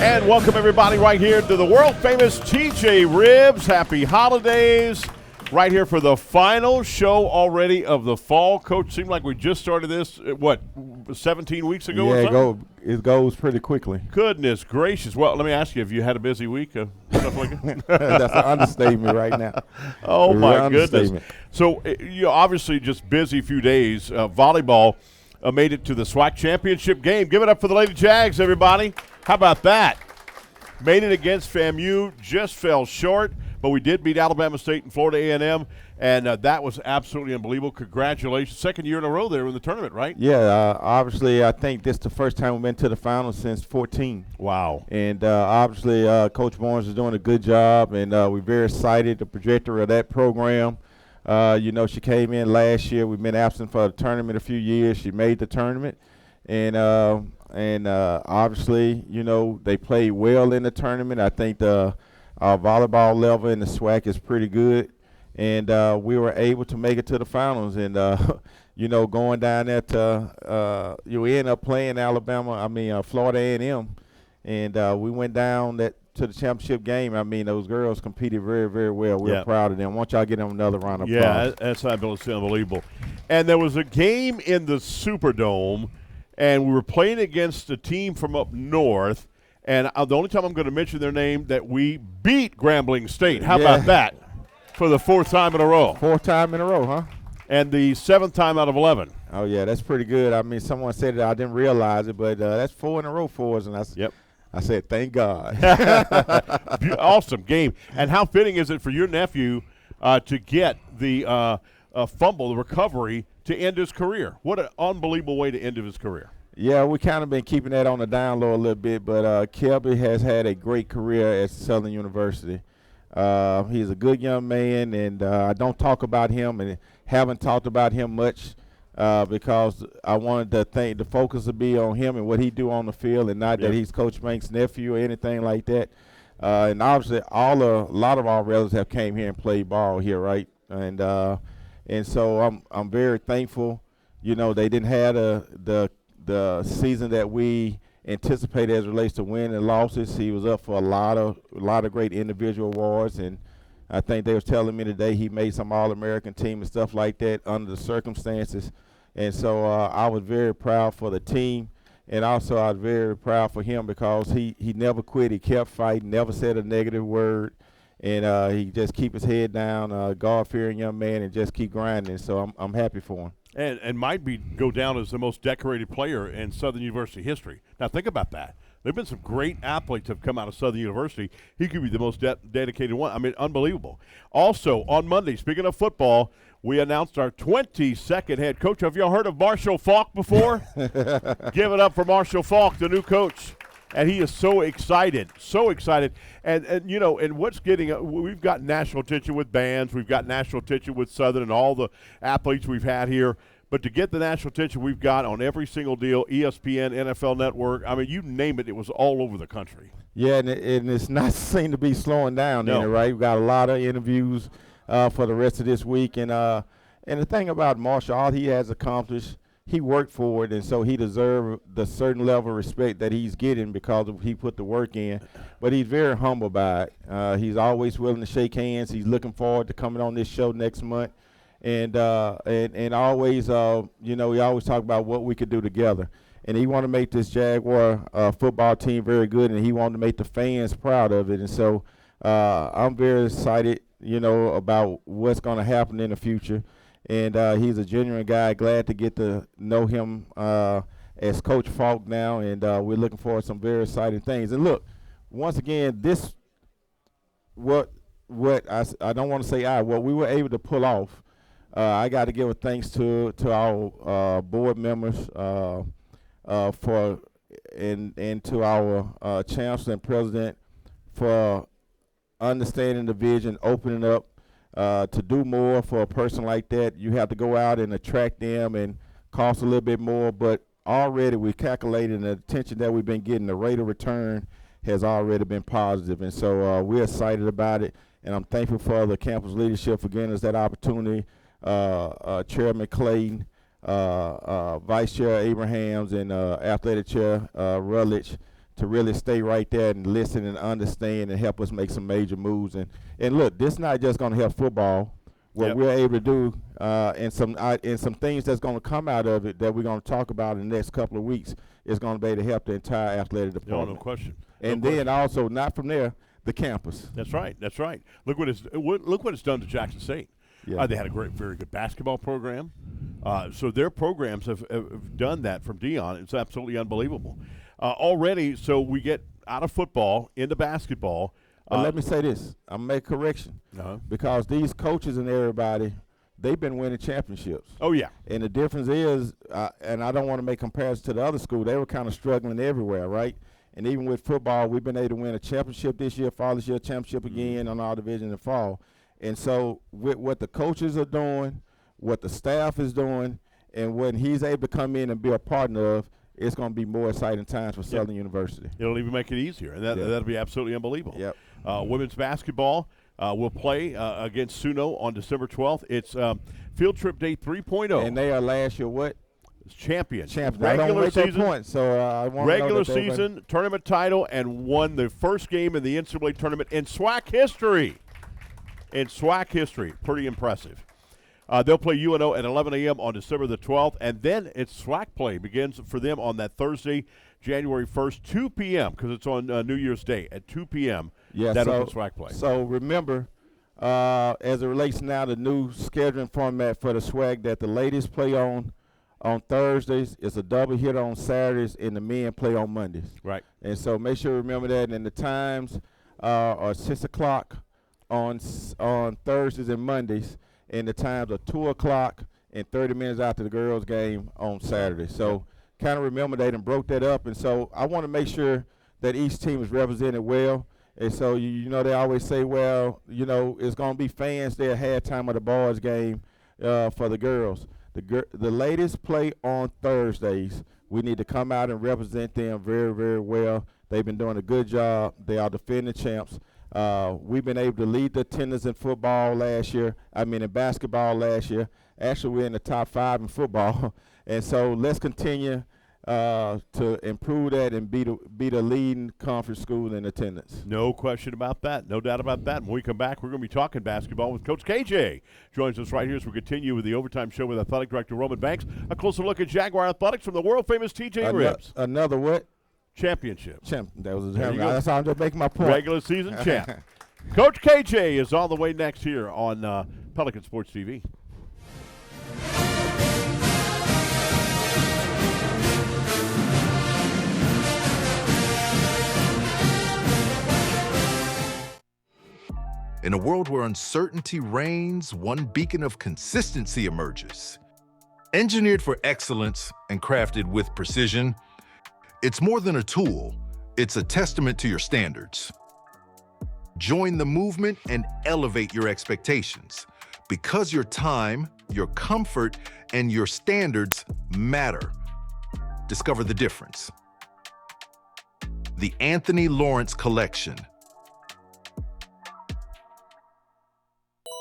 And welcome everybody right here to the world famous TJ Ribs. Happy holidays. Right here for the final show already of the fall. Coach, seemed like we just started this, 17 weeks ago or something? It goes pretty quickly. Goodness gracious. Well, let me ask you, have you had a busy week? Stuff like that? That's an understatement right now. Oh, my goodness. So, you're obviously just busy few days. Volleyball made it to the SWAC championship game. Give it up for the Lady Jags, everybody. How about that? Made it against FAMU, just fell short. But we did beat Alabama State and Florida A&M, and that was absolutely unbelievable. Congratulations. Second year in a row there in the tournament, right? Yeah, obviously I think this is the first time we've been to the finals since 14. Wow. And obviously Coach Barnes is doing a good job, and we're very excited, the projector of that program. She came in last year. We've been absent for the tournament a few years. She made the tournament. And obviously, they played well in the tournament. I think our volleyball level in the SWAC is pretty good, and we were able to make it to the finals. And going down there to you end up playing Florida A&M, and we went down to the championship game. I mean, those girls competed very, very well. We're proud of them. Why don't y'all get them another round of applause? Yeah, that's unbelievable. And there was a game in the Superdome, and we were playing against a team from up north. And the only time I'm going to mention their name, that we beat Grambling State. How about that? For the fourth time in a row. Fourth time in a row, huh? And the seventh time out of 11. Oh, yeah, that's pretty good. I mean, someone said it. I didn't realize it, but that's 4 in a row for us. And I said, thank God. Awesome game. And how fitting is it for your nephew to get the fumble, the recovery, to end his career? What an unbelievable way to end his career. Yeah, we kind of been keeping that on the down low a little bit, but Kelby has had a great career at Southern University. He's a good young man, and I don't talk about him and haven't talked about him much because I wanted the focus to be on him and what he do on the field, and not that he's Coach Banks' nephew or anything like that. And obviously, a lot of our relatives have came here and played ball here, right? And so I'm very thankful. They didn't have the season that we anticipated as it relates to win and losses. He was up for a lot of great individual awards, and I think they was telling me today he made some All-American team and stuff like that under the circumstances. And so I was very proud for the team, and also I was very proud for him because he never quit. He kept fighting, never said a negative word, and he just keep his head down, God-fearing young man, and just keep grinding. So I'm happy for him. And might go down as the most decorated player in Southern University history. Now, think about that. There have been some great athletes have come out of Southern University. He could be the most dedicated one. I mean, unbelievable. Also, on Monday, speaking of football, we announced our 22nd head coach. Have y'all heard of Marshall Falk before? Give it up for Marshall Falk, the new coach. And he is so excited, so excited. And what's we've got national attention with bands. We've got national attention with Southern and all the athletes we've had here. But to get the national attention we've got on every single deal, ESPN, NFL Network, I mean, you name it, it was all over the country. Yeah, and it's not seem to be slowing down in it, right? We've got a lot of interviews for the rest of this week. And the thing about Marshall, all he has accomplished, he worked for it, and so he deserved the certain level of respect that he's getting because he put the work in. But he's very humble by it. He's always willing to shake hands. He's looking forward to coming on this show next month. And always, we always talk about what we could do together. And he wanted to make this Jaguar football team very good, and he wanted to make the fans proud of it. And so I'm very excited, about what's going to happen in the future. And he's a genuine guy. Glad to get to know him as Coach Falk now, and we're looking forward to some very exciting things. And look, once again, what I don't want to say what we were able to pull off. I got to give a thanks to our board members for and to our chancellor and president for understanding the vision, opening up. To do more for a person like that, you have to go out and attract them and cost a little bit more. But already we calculated the attention that we've been getting, the rate of return has already been positive. And so we're excited about it. And I'm thankful for the campus leadership for giving us that opportunity. Chairman Clayton, Vice Chair Abrahams, and Athletic Chair Rutledge to really stay right there and listen and understand and help us make some major moves. And look, this is not just going to help football. What we're able to do and some things that's going to come out of it that we're going to talk about in the next couple of weeks is going to be able to help the entire athletic department. No question. And then also, not from there, the campus. That's right. That's right. Look what it's done to Jackson State. Yeah. They had a very good basketball program. So their programs have done that from Dion. It's absolutely unbelievable. Already, so we get out of football into basketball. Let me say this. I'm going to make a correction. Because these coaches and everybody, they've been winning championships. Oh, yeah. And the difference is, and I don't want to make comparisons to the other school, they were kind of struggling everywhere, right? And even with football, we've been able to win a championship this year, fall this year, championship again on our division in the fall. And so with what the coaches are doing, what the staff is doing, and when he's able to come in and be a partner of, it's going to be more exciting times for Southern University. It'll even make it easier, and that'll be absolutely unbelievable. Yep. Women's basketball will play against Suno on December 12th. It's Field Trip Day 3.0. And they are last year what? Champions. Regular season. Point, so I want regular season, tournament title, and won the first game in the NCAA tournament in SWAC history. Pretty impressive. They'll play UNO at 11 a.m. on December the 12th, and then it's SWAC play begins for them on that Thursday, January 1st, 2 p.m., because it's on New Year's Day at 2 p.m. Yeah, that'll be SWAC play. So remember, as it relates now to the new scheduling format for the SWAC, that the ladies play on Thursdays, it's a double hit on Saturdays, and the men play on Mondays. Right. And so make sure you remember that, and the times are 6 o'clock on Thursdays and Mondays, and the times are 2 o'clock and 30 minutes after the girls' game on Saturday. So kind of remember they done broke that up, and so I want to make sure that each team is represented well. And so, you know, they always say, well, you know, it's going to be fans there at halftime of the boys' game for the girls. The ladies play on Thursdays. We need to come out and represent them very, very well. They've been doing a good job. They are defending champs. We've been able to lead the attendance in in basketball last year. Actually, we're in the top 5 in football. And so let's continue to improve that and be the leading conference school in attendance. No question about that. No doubt about that. When we come back, we're going to be talking basketball with Coach KJ. Joins us right here as we continue with the Overtime Show with Athletic Director Roman Banks. A closer look at Jaguar Athletics from the world-famous TJ Ribs. Another what? Championship. That was that's how I'm just making my point. Regular season champ. Coach KJ is all the way next here on Pelican Sports TV. In a world where uncertainty reigns, one beacon of consistency emerges. Engineered for excellence and crafted with precision, it's more than a tool, it's a testament to your standards. Join the movement and elevate your expectations, because your time, your comfort, and your standards matter. Discover the difference. The Anthony Lawrence Collection.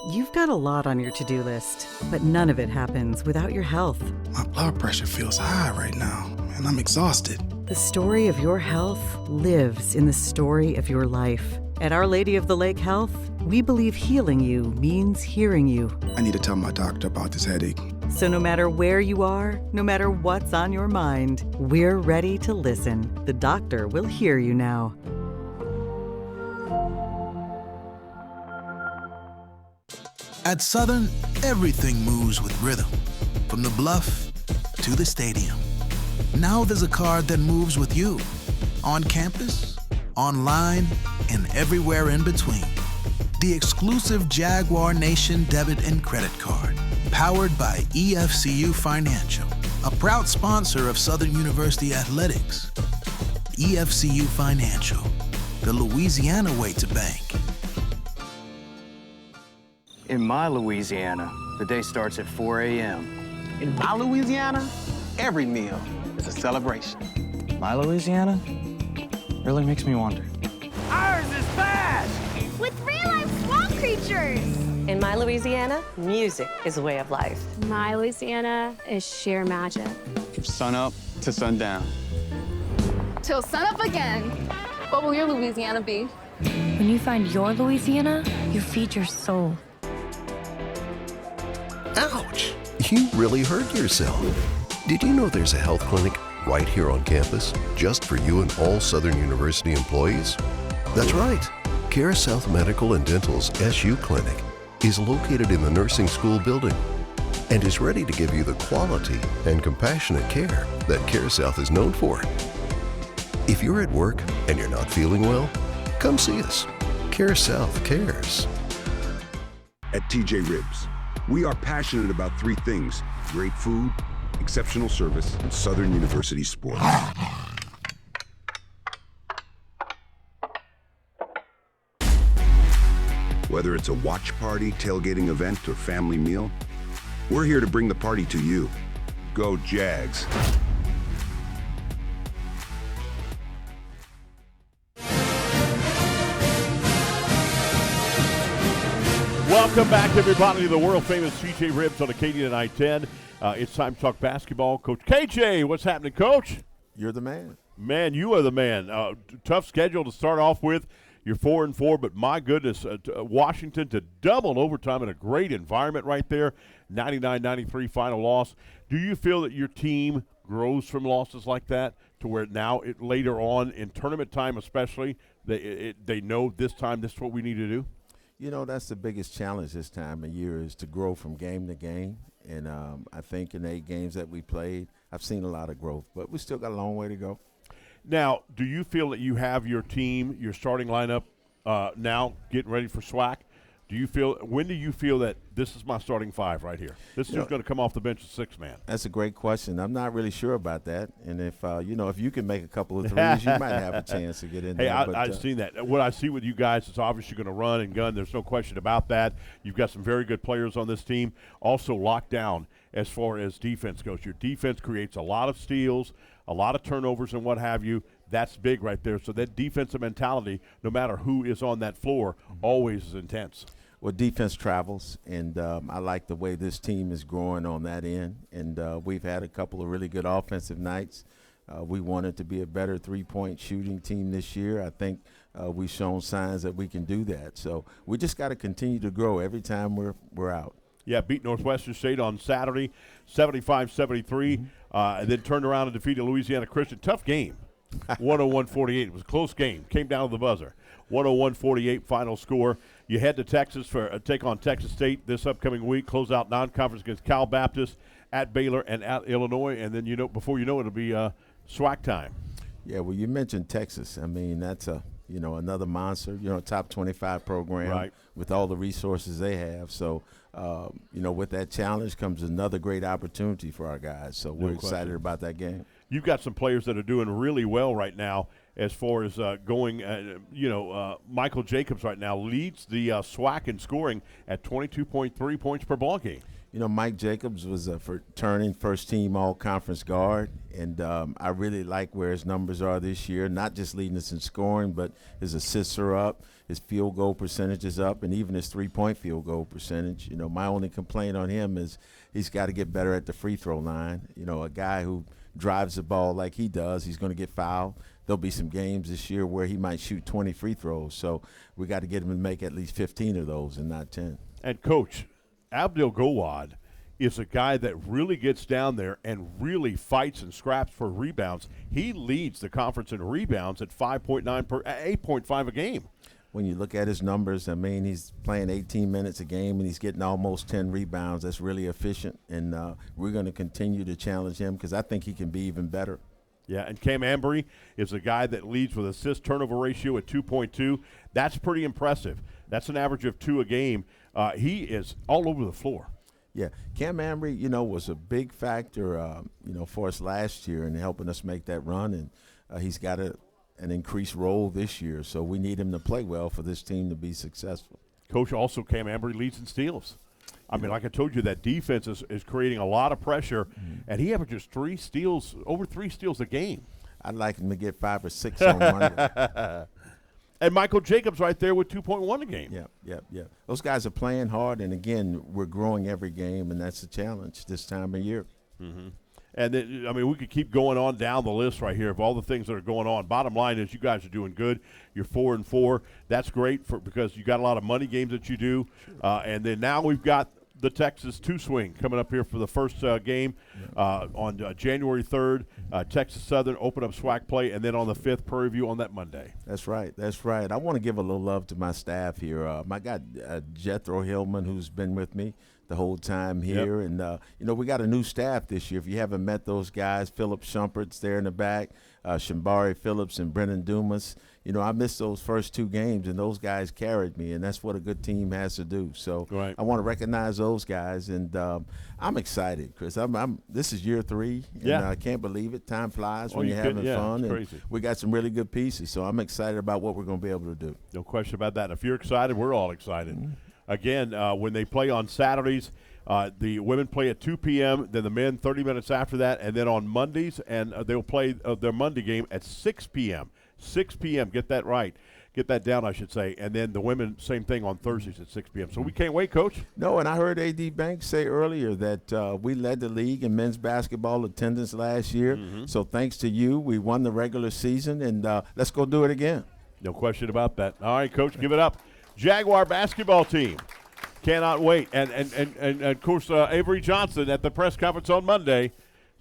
You've got a lot on your to-do list, but none of it happens without your health. My blood pressure feels high right now, and I'm exhausted. The story of your health lives in the story of your life. At Our Lady of the Lake Health, we believe healing you means hearing you. I need to tell my doctor about this headache. So no matter where you are, no matter what's on your mind, we're ready to listen. The doctor will hear you now. At Southern, everything moves with rhythm, from the bluff to the stadium. Now there's a card that moves with you, on campus, online, and everywhere in between. The exclusive Jaguar Nation debit and credit card, powered by EFCU Financial, a proud sponsor of Southern University Athletics. EFCU Financial, the Louisiana way to bank. In my Louisiana, the day starts at 4 a.m. In my Louisiana, every meal is a celebration. My Louisiana really makes me wonder. Ours is fast! With real-life swamp creatures! In my Louisiana, music is a way of life. My Louisiana is sheer magic. From sun up to sundown. till sunup again. What will your Louisiana be? When you find your Louisiana, you feed your soul. Ouch! You really hurt yourself. Did you know there's a health clinic right here on campus just for you and all Southern University employees? That's right. Care South Medical and Dental's SU Clinic is located in the nursing school building and is ready to give you the quality and compassionate care that Care South is known for. If you're at work and you're not feeling well, come see us. Care South cares. At TJ Ribs, we are passionate about three things: great food, exceptional service, and Southern University sports. Whether it's a watch party, tailgating event, or family meal, we're here to bring the party to you. Go Jags. Welcome back, everybody, to the world-famous TJ Ribs on Acadian I-10. It's time to talk basketball. Coach KJ, what's happening, Coach? You're the man. Man, you are the man. Tough schedule to start off with. You're 4-4, but my goodness, Washington to double overtime in a great environment right there. 99-93 final loss. Do you feel that your team grows from losses like that to where now later on in tournament time especially, they know this time this is what we need to do? You know, that's the biggest challenge this time of year is to grow from game to game. And I think in the 8 games that we played, I've seen a lot of growth, but we still got a long way to go. Now, do you feel that you have your team, your starting lineup now getting ready for SWAC? When do you feel that this is my starting 5 right here? This is going to come off the bench as 6-man. That's a great question. I'm not really sure about that. And if you can make a couple of threes, you might have a chance to get in there. Hey, I've seen that. What I see with you guys is obviously going to run and gun. There's no question about that. You've got some very good players on this team. Also locked down as far as defense goes. Your defense creates a lot of steals, a lot of turnovers and what have you. That's big right there. So that defensive mentality, no matter who is on that floor, always is intense. Well, defense travels, and I like the way this team is growing on that end. And we've had a couple of really good offensive nights. We wanted to be a better three-point shooting team this year. I think we've shown signs that we can do that. So we just got to continue to grow every time we're out. Yeah, beat Northwestern State on Saturday, 75-73, and then turned around and defeated Louisiana Christian. Tough game, 101-48. It was a close game. Came down to the buzzer. 101-48 final score. You head to Texas for a take on Texas State this upcoming week. Close out non-conference against Cal Baptist, at Baylor, and at Illinois. And then before you know it, it'll be SWAC time. Yeah, well, you mentioned Texas. I mean, that's another monster. Top 25 program with all the resources they have. So, with that challenge comes another great opportunity for our guys. So we're excited about that game. You've got some players that are doing really well right now as far as going. Michael Jacobs right now leads the SWAC in scoring at 22.3 points per ball game. Mike Jacobs was a returning first-team all-conference guard, and I really like where his numbers are this year, not just leading us in scoring, but his assists are up, his field goal percentage is up, and even his three-point field goal percentage. My only complaint on him is he's got to get better at the free throw line. A guy who drives the ball like he does, he's going to get fouled. There'll be some games this year where he might shoot 20 free throws, so we got to get him to make at least 15 of those and not 10. And, Coach, Abdel Gowad is a guy that really gets down there and really fights and scraps for rebounds. He leads the conference in rebounds at 8.5 a game. When you look at his numbers, I mean, he's playing 18 minutes a game and he's getting almost 10 rebounds. That's really efficient, and we're going to continue to challenge him because I think he can be even better. Yeah, and Cam Embry is a guy that leads with assist-turnover ratio at 2.2. That's pretty impressive. That's an average of 2 a game. He is all over the floor. Yeah, Cam Embry, was a big factor, for us last year in helping us make that run, and he's got an increased role this year. So we need him to play well for this team to be successful. Coach, also Cam Embry leads in steals. I mean, like I told you, that defense is creating a lot of pressure, and he averages over 3 steals a game. I'd like him to get 5 or 6 on Monday. And Michael Jacobs right there with 2.1 a game. Yeah. Those guys are playing hard, and, again, we're growing every game, and that's the challenge this time of year. Mm-hmm. And then, I mean, we could keep going on down the list right here of all the things that are going on. Bottom line is you guys are doing good. You're 4-4. That's great because you got a lot of money games that you do. And then now we've got the Texas two-swing coming up here for the first game on January 3rd. Texas Southern open up SWAC play, and then on the 5th, Prairie View on that Monday. That's right. That's right. I want to give a little love to my staff here. I got Jethro Hillman, who's been with me the whole time here. Yep. And, we got a new staff this year. If you haven't met those guys, Philip Shumpert's there in the back, Shambari Phillips and Brennan Dumas. I missed those first 2 games, and those guys carried me, and that's what a good team has to do. So I want to recognize those guys, and I'm excited, Chris. This is year 3, and I can't believe it. Time flies when you're having fun. It's crazy. We got some really good pieces, so I'm excited about what we're going to be able to do. No question about that. If you're excited, we're all excited. Mm-hmm. Again, when they play on Saturdays, the women play at 2 p.m., then the men 30 minutes after that, and then on Mondays, and they'll play their Monday game at 6 p.m. 6 p.m. Get that right. Get that down, I should say. And then the women, same thing on Thursdays at 6 p.m. So we can't wait, Coach. No, and I heard AD Banks say earlier that we led the league in men's basketball attendance last year. Mm-hmm. So thanks to you, we won the regular season, and let's go do it again. No question about that. All right, Coach, give it up. Jaguar basketball team. Cannot wait. And of course, Avery Johnson at the press conference on Monday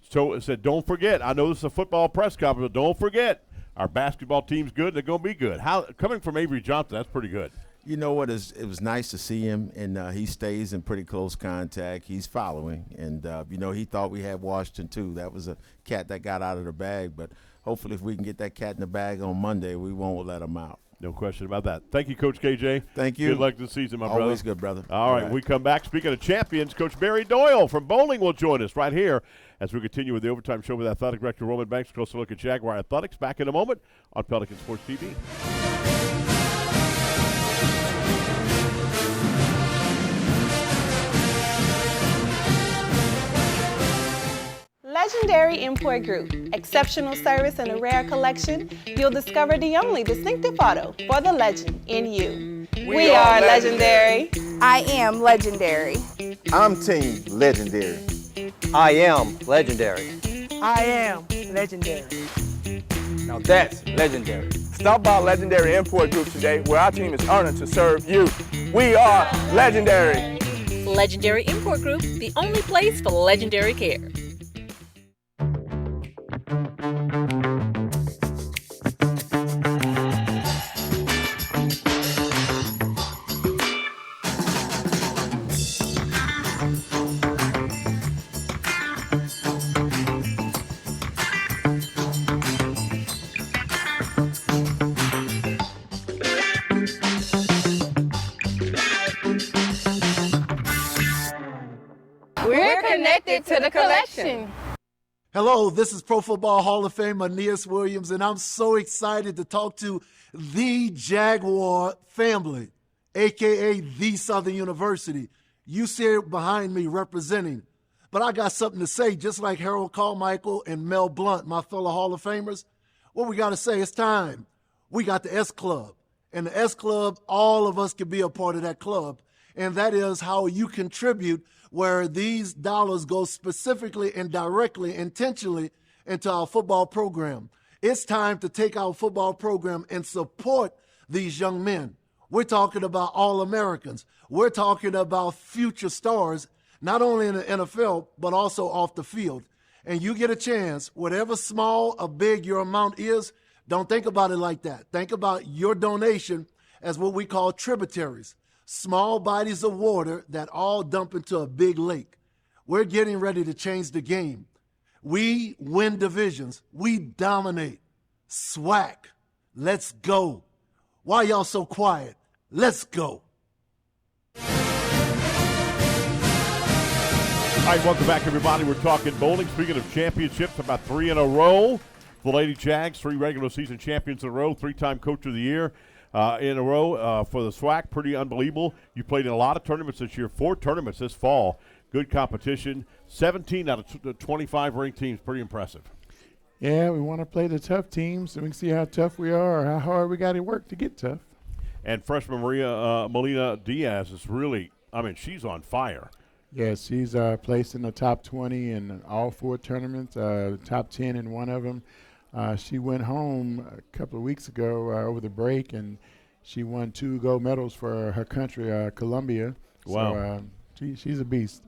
said, don't forget, I know this is a football press conference, but don't forget, our basketball team's good. They're going to be good. Coming from Avery Johnson, that's pretty good. You know what? It was nice to see him, and he stays in pretty close contact. He's following, and, he thought we had Washington, too. That was a cat that got out of the bag, but hopefully if we can get that cat in the bag on Monday, we won't let him out. No question about that. Thank you, Coach KJ. Thank you. Good luck this season, my brother. Always good, brother. All right, we come back. Speaking of champions, Coach Barry Doyle from Bowling will join us right here as we continue with the Overtime Show with Athletic Director Roman Banks. Closer look at Jaguar Athletics. Back in a moment on Pelican Sports TV. Legendary Import Group. Exceptional service and a rare collection. You'll discover the only distinctive auto for the legend in you. We are legendary. I am legendary. I'm Team Legendary. I am legendary. I am legendary. Now that's legendary. Stop by Legendary Import Group today, where our team is honored to serve you. We are legendary. Legendary Import Group, the only place for legendary care. To the collection. Hello, this is Pro Football Hall of Famer Aeneas Williams, and I'm so excited to talk to the Jaguar family, a.k.a. the Southern University. You see it behind me representing. But I got something to say, just like Harold Carmichael and Mel Blount, my fellow Hall of Famers. What we got to say, it's time. We got the S Club. And the S Club, all of us can be a part of that club. And that is how you contribute, where these dollars go specifically and directly, intentionally into our football program. It's time to take our football program and support these young men. We're talking about All-Americans. We're talking about future stars, not only in the NFL, but also off the field. And you get a chance, whatever small or big your amount is, don't think about it like that. Think about your donation as what we call tributaries. Small bodies of water that all dump into a big lake. We're getting ready to change the game. We win divisions. We dominate. SWAC. Let's go. Why y'all so quiet? Let's go. All right, welcome back, everybody. We're talking bowling. Speaking of championships, about 3 in a row. The Lady Jags, 3 regular season champions in a row, 3-time Coach of the Year. In a row for the SWAC. Pretty unbelievable. You played in a lot of tournaments this year, 4 tournaments this fall. Good competition. 17 out of the 25 ranked teams. Pretty impressive. Yeah, we want to play the tough teams so we can see how tough we are or how hard we got to work to get tough. And freshman Melina Diaz is really, she's on fire. Yes, she's placed in the top 20 in all 4 tournaments, top 10 in one of them. She went home a couple of weeks ago over the break, and she won 2 gold medals for her country, Colombia. Wow. So she's a beast.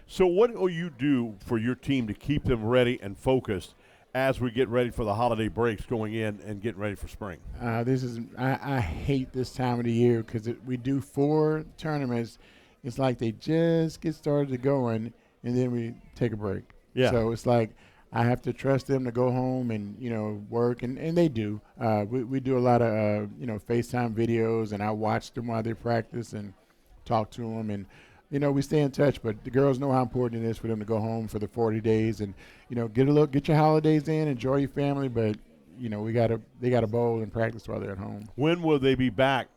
So what will you do for your team to keep them ready and focused as we get ready for the holiday breaks going in and getting ready for spring? I hate this time of the year because we do 4 tournaments. It's like they just get started going, and then we take a break. Yeah. So it's like I have to trust them to go home and, work, and they do. We do a lot of, FaceTime videos, and I watch them while they practice and talk to them. And, we stay in touch, but the girls know how important it is for them to go home for the 40 days and, get your holidays in, enjoy your family, but, they got to bowl and practice while they're at home. When will they be back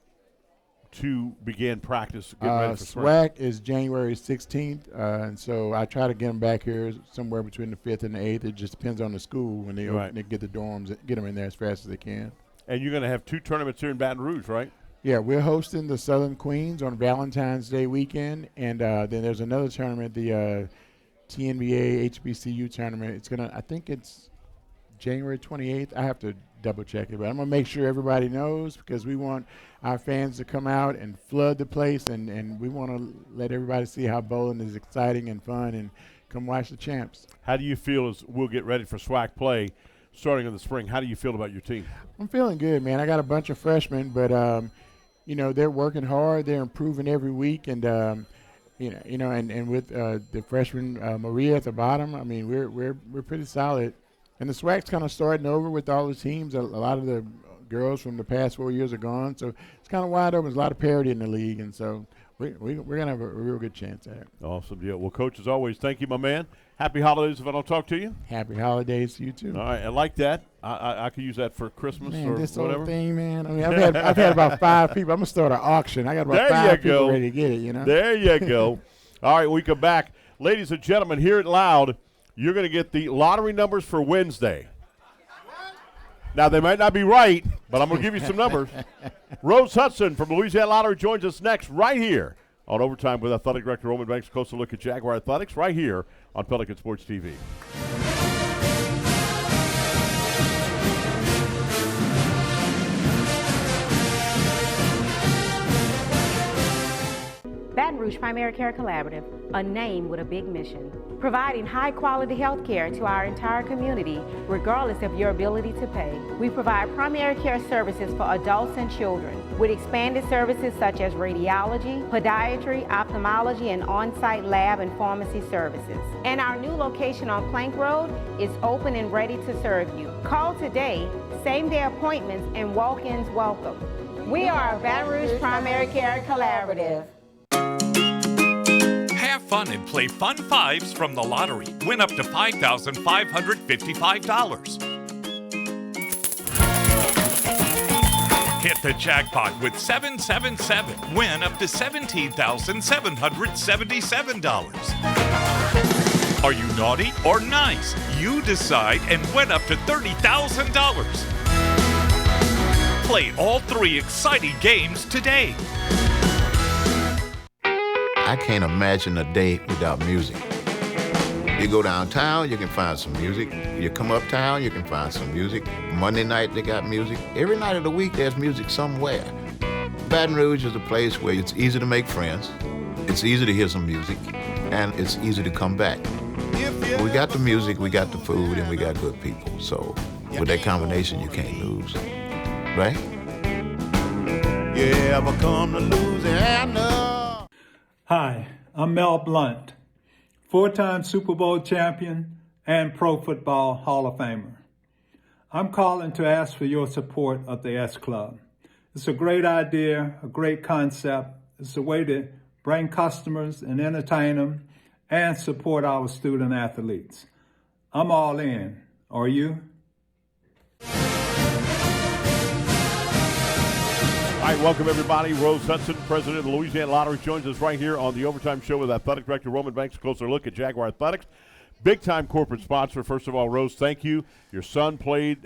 to begin practice, get ready for spring? SWAC is January 16th, and so I try to get them back here somewhere between the 5th and the 8th. It just depends on the school when they get the dorms, get them in there as fast as they can. And you're going to have 2 tournaments here in Baton Rouge, right? Yeah, we're hosting the Southern Queens on Valentine's Day weekend, and then there's another tournament, the TNBA HBCU tournament. I think it's January 28th. I have to double check it, but I'm going to make sure everybody knows because we want our fans to come out and flood the place, and we want to let everybody see how bowling is exciting and fun, and come watch the champs. How do you feel as we'll get ready for SWAC play starting in the spring? How do you feel about your team? I'm feeling good, man. I got a bunch of freshmen, but they're working hard. They're improving every week, and and with the freshman Maria at the bottom, I mean we're pretty solid. And the SWAC's kind of starting over with all the teams. A lot of the girls from the past 4 years are gone, so it's kind of wide open. There's a lot of parity in the league, and so we're going to have a real good chance at it. Awesome deal. Well, Coach, as always, thank you, my man. Happy holidays if I don't talk to you. Happy holidays to you, too. All right, I like that. I could use that for Christmas or this whatever. Whole thing, man. I mean, I've had about 5 people. I'm going to start an auction. I got about 5 people ready to get it, There you go. All right, we come back. Ladies and gentlemen, hear it loud. You're going to get the lottery numbers for Wednesday. Now, they might not be right, but I'm going to give you some numbers. Rose Hudson from Louisiana Lottery joins us next right here on Overtime with Athletic Director Roman Banks. Closer look at Jaguar Athletics right here on Pelican Sports TV. Baton Rouge Primary Care Collaborative, a name with a big mission. Providing high-quality health care to our entire community, regardless of your ability to pay. We provide primary care services for adults and children, with expanded services such as radiology, podiatry, ophthalmology, and on-site lab and pharmacy services. And our new location on Plank Road is open and ready to serve you. Call today, same-day appointments, and walk-ins welcome. We are Baton Rouge Primary Care Collaborative. Have fun and play Fun Fives from the lottery. Win up to $5,555. Hit the jackpot with 777. Win up to $17,777. Are you naughty or nice? You decide and win up to $30,000. Play all 3 exciting games today. I can't imagine a day without music. You go downtown, you can find some music. You come uptown, you can find some music. Monday night, they got music. Every night of the week, there's music somewhere. Baton Rouge is a place where it's easy to make friends, it's easy to hear some music, and it's easy to come back. We got the music, we got the food, and we got good people. So with that combination, you can't lose, right? You ever come to Louisiana? Hi, I'm Mel Blount, 4-time Super Bowl champion and Pro Football Hall of Famer. I'm calling to ask for your support of the S Club. It's a great idea, a great concept. It's a way to bring customers and entertain them and support our student athletes. I'm all in. Are you? All right, welcome everybody. Rose Hudson, president of the Louisiana Lottery, joins us right here on the Overtime Show with Athletic Director Roman Banks. A closer look at Jaguar Athletics. Big-time corporate sponsor. First of all, Rose, thank you. Your son played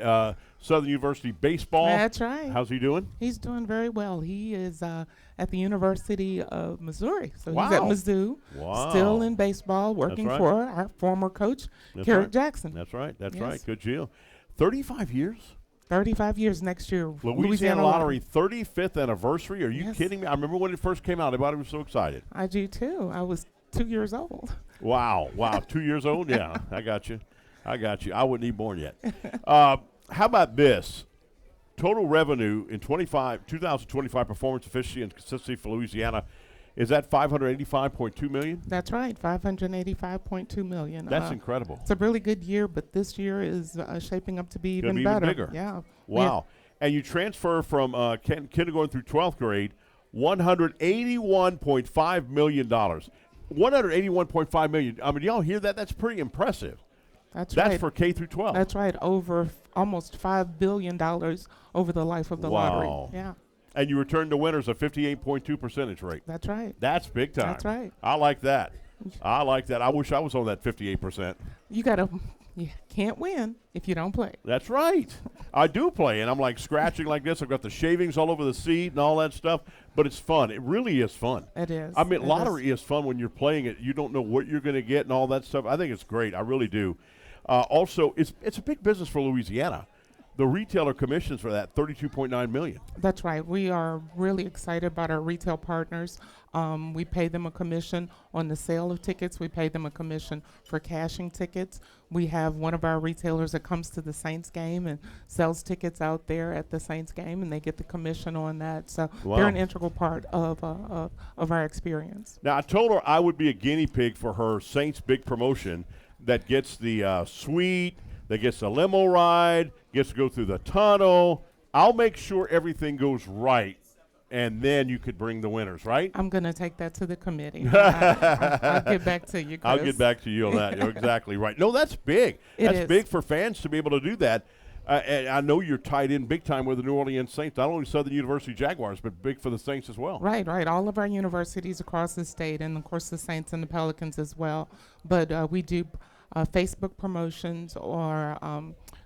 Southern University baseball. That's right. How's he doing? He's doing very well. He is at the University of Missouri. So Wow. he's at Mizzou, Wow. still in baseball, working right. for our former coach, That's Carrick right. Jackson. That's right. That's Yes. right. Good deal. 35 years? 35 years next year. Louisiana Lottery 35th anniversary. Are you Yes. kidding me? I remember when it first came out. Everybody was so excited. I do, too. I was 2 years old. Wow. 2 years old? Yeah, I got you. I wasn't even born yet. How about this? Total revenue in 2025 performance efficiency and consistency for Louisiana is at $585.2 million. That's right, $585.2 million. That's incredible. It's a really good year, but this year is shaping up to be even better. Bigger. Yeah. Wow. And you transfer from kindergarten through 12th grade, $181.5 million. $181.5 million. I mean, y'all hear that? That's pretty impressive. That's right. That's for K through 12. That's right. Over almost $5 billion over the life of the lottery. Yeah. And you return to winners a 58.2 percentage rate. That's right. That's big time. That's right. I like that. I wish I was on that 58%. You can't win if you don't play. That's right. I do play, and I'm like scratching like this. I've got the shavings all over the seat and all that stuff, but it's fun. It really is fun. It is. I mean, lottery is fun when you're playing it. You don't know what you're going to get and all that stuff. I think it's great. I really do. Also, it's a big business for Louisiana. The retailer commissions for that, $32.9 million. That's right. We are really excited about our retail partners. We pay them a commission on the sale of tickets. We pay them a commission for cashing tickets. We have one of our retailers that comes to the Saints game and sells tickets out there at the Saints game, and they get the commission on that. So they're an integral part of our experience. Now, I told her I would be a guinea pig for her Saints big promotion that gets the suite, that gets the limo ride, gets to go through the tunnel. I'll make sure everything goes right, and then you could bring the winners, right? I'm going to take that to the committee. I'll get back to you, Chris. I'll get back to you on that. You're exactly right. No, that's big. That's big for fans to be able to do that. And I know you're tied in big time with the New Orleans Saints, not only Southern University Jaguars, but big for the Saints as well. Right. All of our universities across the state, and, of course, the Saints and the Pelicans as well. But we do Facebook promotions, or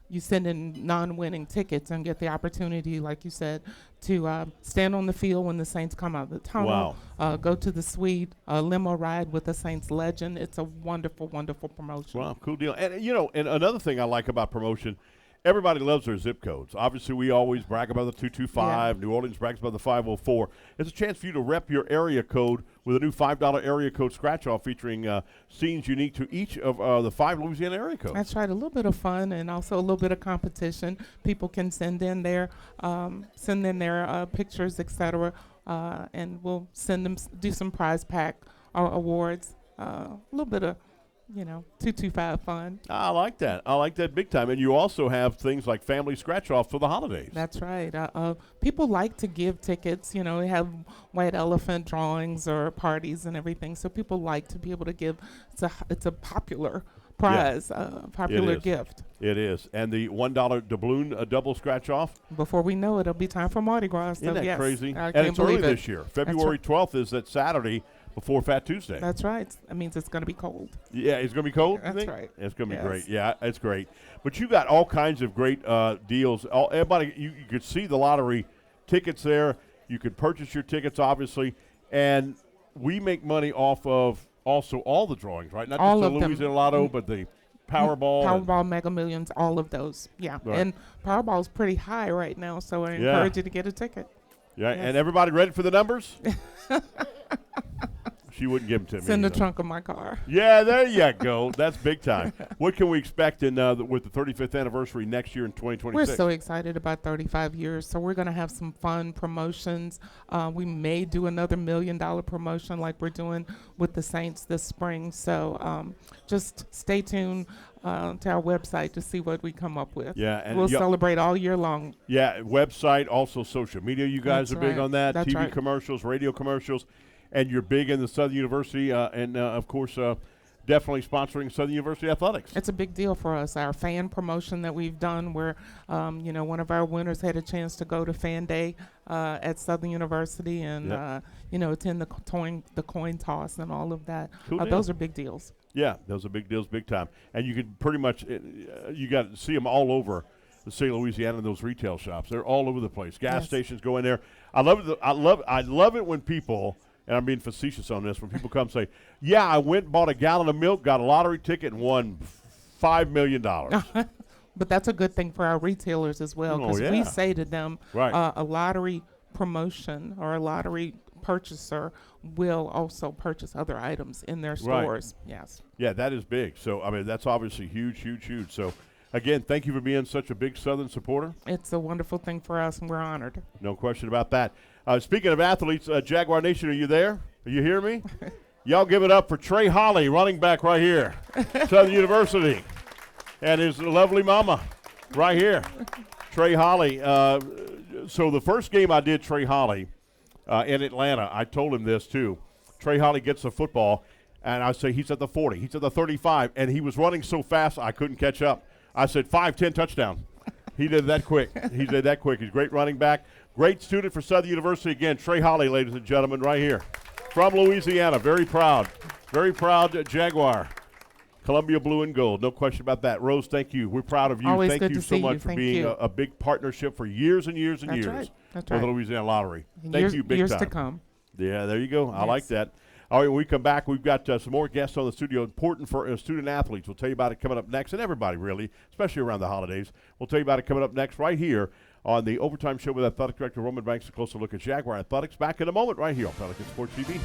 you send in non-winning tickets and get the opportunity, like you said, to stand on the field when the Saints come out of the tunnel, go to the suite, limo ride with the Saints legend. It's a wonderful, wonderful promotion. Wow, cool deal. And, and another thing I like about promotion, everybody loves their zip codes. Obviously, we always brag about the 225. Yeah. New Orleans brags about the 504. It's a chance for you to rep your area code with a new $5 area code scratch-off featuring scenes unique to each of the 5 Louisiana area codes. That's right. A little bit of fun and also a little bit of competition. People can send in their pictures, etc., and we'll send them do some prize pack awards. A little bit of 225 fun. I like that. I like that big time. And you also have things like family scratch-off for the holidays. That's right. People like to give tickets. We have white elephant drawings or parties and everything. So people like to be able to give. It's a popular prize, popular gift. It is. And the $1 doubloon double scratch-off. Before we know it, it'll be time for Mardi Gras. Isn't that crazy? I and it's early believe this year. February 12th is that Saturday before Fat Tuesday. That's right. That means it's going to be cold. Yeah, it's going to be cold? That's right. It's going to be great. Yeah, it's great. But you got all kinds of great deals. Everybody, you could see the lottery tickets there. You could purchase your tickets, obviously. And we make money off of also all the drawings, right? Not all just the Louisiana Lotto, but the Powerball. Powerball, Mega Millions, all of those. Yeah. Right. And Powerball's pretty high right now, so I encourage you to get a ticket. Yeah, and everybody ready for the numbers? She wouldn't give them to me. It's in the trunk of my car. Yeah, there you go. That's big time. What can we expect with the 35th anniversary next year in 2026? We're so excited about 35 years, so we're going to have some fun promotions. We may do another $1 million promotion like we're doing with the Saints this spring. So just stay tuned to our website to see what we come up with. Yeah, and we'll celebrate all year long. Yeah, website, also social media. You guys are big on that. That's TV commercials, radio commercials. And you're big in the Southern University and, of course, definitely sponsoring Southern University athletics. It's a big deal for us. Our fan promotion that we've done where, one of our winners had a chance to go to Fan Day at Southern University and, attend the coin toss and all of that. Cool those are big deals. Yeah, those are big deals, big time. And you can pretty much you got to see them all over the state of Louisiana and those retail shops. They're all over the place. Gas Yes. stations go in there. I love it when people, and I'm being facetious on this, when people come say, yeah, I went and bought a gallon of milk, got a lottery ticket, and won $5 million. But that's a good thing for our retailers as well, because we say to them, Right. a lottery promotion or a lottery purchaser will also purchase other items in their stores. Yes. Yeah, that is big. So, I mean, that's obviously huge, huge, huge. So, again, thank you for being such a big Southern supporter. It's a wonderful thing for us, and we're honored. No question about that. Speaking of athletes, Jaguar Nation, are you there? Are you hear me? Y'all give it up for Trey Holly, running back right here, Southern University, and his lovely mama right here, Trey Holly. So the first game I did Trey Holly in Atlanta, I told him this too. Trey Holly gets the football, and I say he's at the 40, he's at the 35, and he was running so fast I couldn't catch up. I said 5-10 touchdown. He did that quick. He did that quick. He's a great running back. Great student for Southern University. Again, Trey Holly, ladies and gentlemen, right here. From Louisiana. Very proud. Very proud Jaguar. Columbia blue and gold. No question about that. Rose, thank you. We're proud of you. Always Thank good you to so see much you. for Thank being you. a big partnership for years and years and That's years right. That's for the right. Louisiana Lottery. Thank Years- you big years time. to come. Yeah, there you go. I Yes. like that. All right, when we come back, we've got some more guests on the studio, important for student athletes. We'll tell you about it coming up next, and everybody really, especially around the holidays. We'll tell you about it coming up next right here on the Overtime Show with Athletic Director Roman Banks. A closer look at Jaguar Athletics. Back in a moment right here on Pelican Sports TV.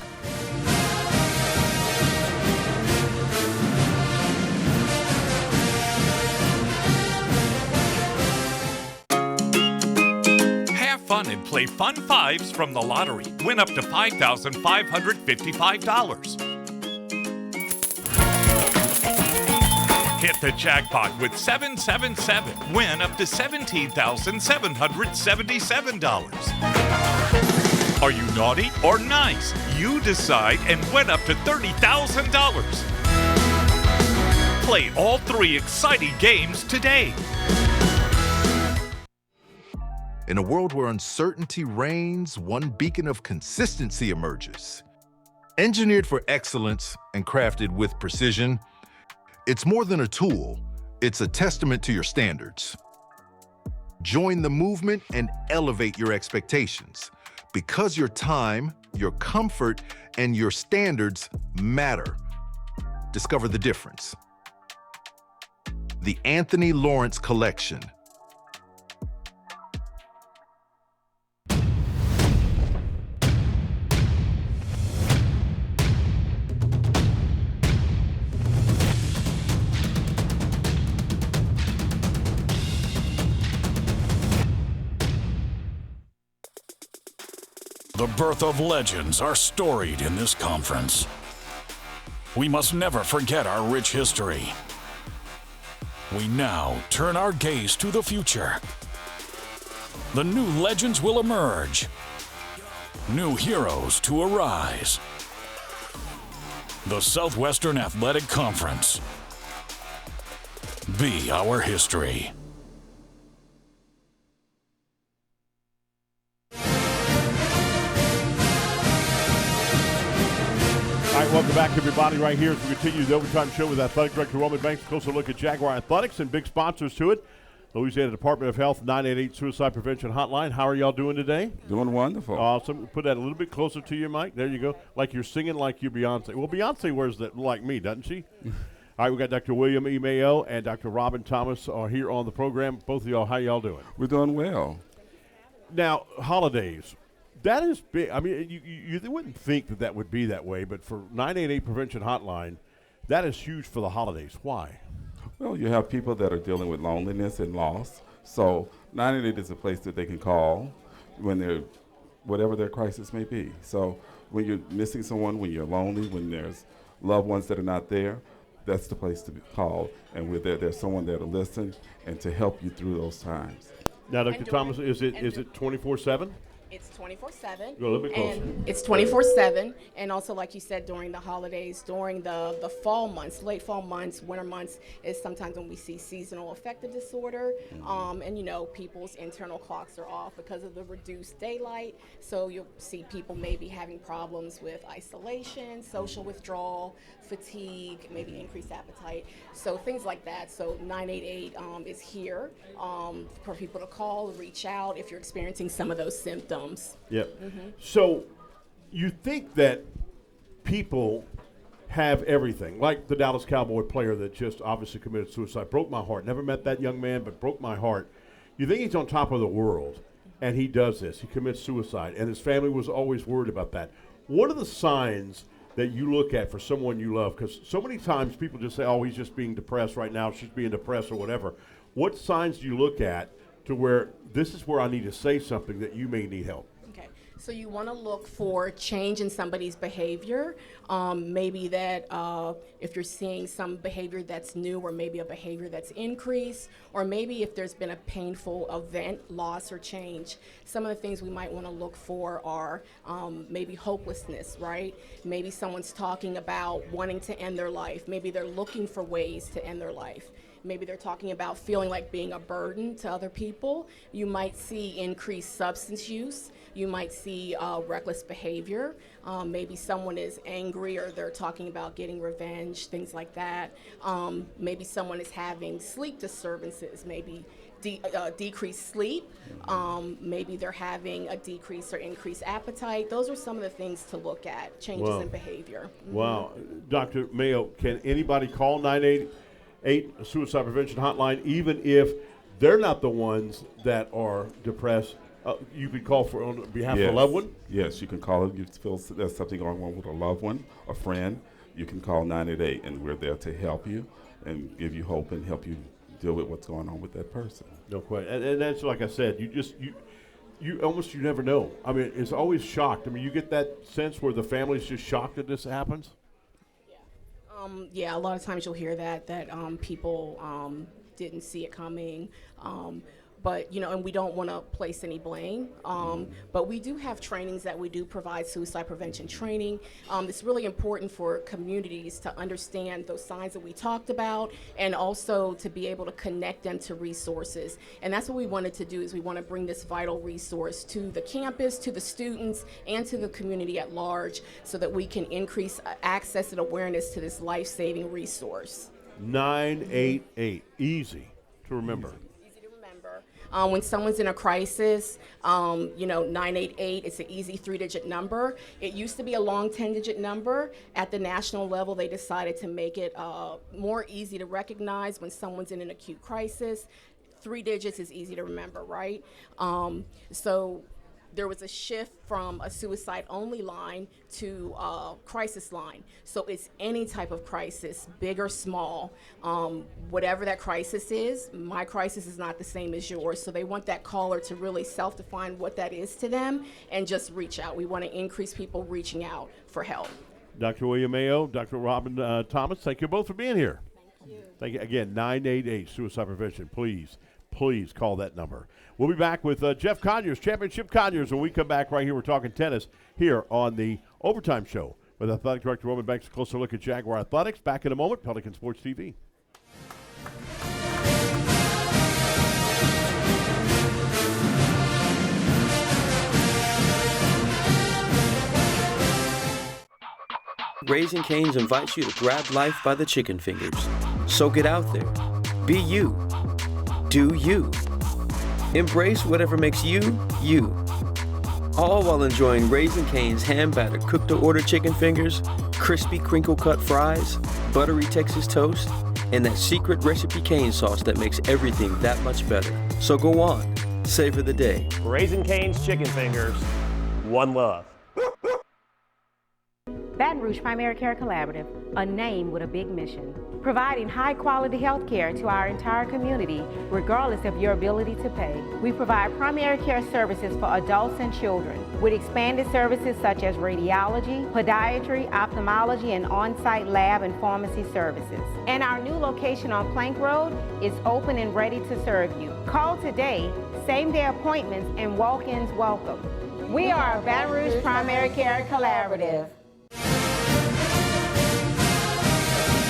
Have fun and play Fun Fives from the lottery. Win up to $5,555. Hit the jackpot with 777. Win up to $17,777. Are you naughty or nice? You decide and win up to $30,000. Play all 3 exciting games today. In a world where uncertainty reigns, one beacon of consistency emerges. Engineered for excellence and crafted with precision, it's more than a tool, it's a testament to your standards. Join the movement and elevate your expectations, because your time, your comfort, and your standards matter. Discover the difference. The Anthony Lawrence Collection. The birth of legends are storied in this conference. We must never forget our rich history. We now turn our gaze to the future. The new legends will emerge. New heroes to arise. The Southwestern Athletic Conference. Be our history. All right, welcome back, everybody, right here as we continue the Overtime Show with Athletic Director Roman Banks. Closer look at Jaguar Athletics and big sponsors to it. Louisiana Department of Health 988 Suicide Prevention Hotline. How are y'all doing today? Doing wonderful. Awesome. Put that a little bit closer to your mic. There you go. Like you're singing like you're Beyonce. Well, Beyonce wears that like me, doesn't she? All right, we got Dr. William E. Mayo and Dr. Robin Thomas are here on the program. Both of y'all, how y'all doing? We're doing well. Now, holidays. That is big. I mean, you wouldn't think that would be that way, but for 988 Prevention Hotline, that is huge for the holidays. Why? Well, you have people that are dealing with loneliness and loss. So 988 is a place that they can call when they're, whatever their crisis may be. So when you're missing someone, when you're lonely, when there's loved ones that are not there, that's the place to be called. And we're there. There's someone there to listen and to help you through those times. Now, Dr. Thomas, is it 24/7? It's 24/7. Go a little bit closer. And it's 24/7. And also, like you said, during the holidays, during the fall months, late fall months, winter months, is sometimes when we see seasonal affective disorder. And, you know, people's internal clocks are off because of the reduced daylight. So you'll see people maybe having problems with isolation, social withdrawal, fatigue, maybe increased appetite. So things like that. So 988 is here for people to call, reach out if you're experiencing some of those symptoms. Yep. So you think that people have everything, like the Dallas Cowboy player that just obviously committed suicide. Broke my heart. Never met that young man, but broke my heart. You think he's on top of the world, and he does this. He commits suicide, and his family was always worried about that. What are the signs that you look at for someone you love? Because so many times people just say, oh, he's just being depressed right now, she's being depressed or whatever. What signs do you look at to where this is where I need to say something that you may need help? Okay, so you want to look for change in somebody's behavior. Maybe that if you're seeing some behavior that's new, or maybe a behavior that's increased, or maybe if there's been a painful event, loss, or change. Some of the things we might want to look for are maybe hopelessness, right? Maybe someone's talking about wanting to end their life. Maybe they're looking for ways to end their life. Maybe they're talking about feeling like being a burden to other people. You might see increased substance use. You might see reckless behavior. Maybe someone is angry, or they're talking about getting revenge, things like that. Maybe someone is having sleep disturbances, maybe decreased sleep. Maybe they're having a decreased or increased appetite. Those are some of the things to look at, changes in behavior. Wow. Dr. Mayo, can anybody call 988 Suicide Prevention Hotline, even if they're not the ones that are depressed? You could call for on behalf of a loved one? Yes, you can call if you feel there's something going on with a loved one, a friend. You can call 988, and we're there to help you and give you hope and help you deal with what's going on with that person. No question. And that's like I said, you almost never know. I mean, it's always shocked. I mean, you get that sense where the family's just shocked that this happens? Yeah, a lot of times you'll hear that people didn't see it coming. But, you know, and we don't want to place any blame. But we do have trainings that we do provide, suicide prevention training. It's really important for communities to understand those signs that we talked about, and also to be able to connect them to resources. And that's what we wanted to do, is we want to bring this vital resource to the campus, to the students, and to the community at large, so that we can increase access and awareness to this life-saving resource. 988, easy to remember. When someone's in a crisis, 988, it's an easy 3-digit number. It used to be a long 10-digit number. At the national level, they decided to make it more easy to recognize when someone's in an acute crisis. 3 digits is easy to remember, right? So there was a shift from a suicide-only line to a crisis line. So it's any type of crisis, big or small. Whatever that crisis is, my crisis is not the same as yours. So they want that caller to really self-define what that is to them and just reach out. We want to increase people reaching out for help. Dr. William Mayo, Dr. Robin Thomas, thank you both for being here. Thank you. Thank you. Again, 988 Suicide Prevention. Please call that number. We'll be back with Jeff Conyers, Championship Conyers. When we come back right here, we're talking tennis here on the Overtime Show with Athletic Director Roman Banks. A closer look at Jaguar Athletics. Back in a moment, Pelican Sports TV. Raising Cane's invites you to grab life by the chicken fingers. So get out there. Be you. Do you. Embrace whatever makes you, you. All while enjoying Raising Cane's hand-battered cooked-to-order chicken fingers, crispy crinkle-cut fries, buttery Texas toast, and that secret recipe cane sauce that makes everything that much better. So go on, savor the day. Raising Cane's chicken fingers, one love. Baton Rouge Primary Care Collaborative, a name with a big mission. Providing high-quality health care to our entire community, regardless of your ability to pay. We provide primary care services for adults and children, with expanded services such as radiology, podiatry, ophthalmology, and on-site lab and pharmacy services. And our new location on Plank Road is open and ready to serve you. Call today, same-day appointments, and walk-ins welcome. We are Baton Rouge Primary Care Collaborative.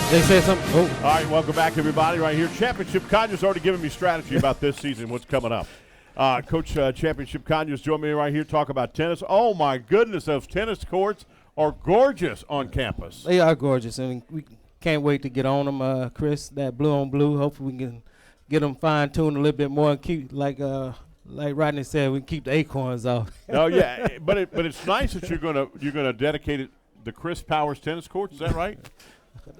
They said something. Oh. All right, welcome back, everybody. Right here, Championship Conyers already giving me strategy about this season, what's coming up. Coach Championship Conyers join me right here, talk about tennis. Oh, my goodness, those tennis courts are gorgeous on campus. They are gorgeous, and we can't wait to get on them, Chris, that blue on blue. Hopefully we can get them fine-tuned a little bit more and keep, like Rodney said, we can keep the acorns off. Oh, yeah, but it's nice that you're gonna dedicate it the Chris Powers tennis courts, is that right?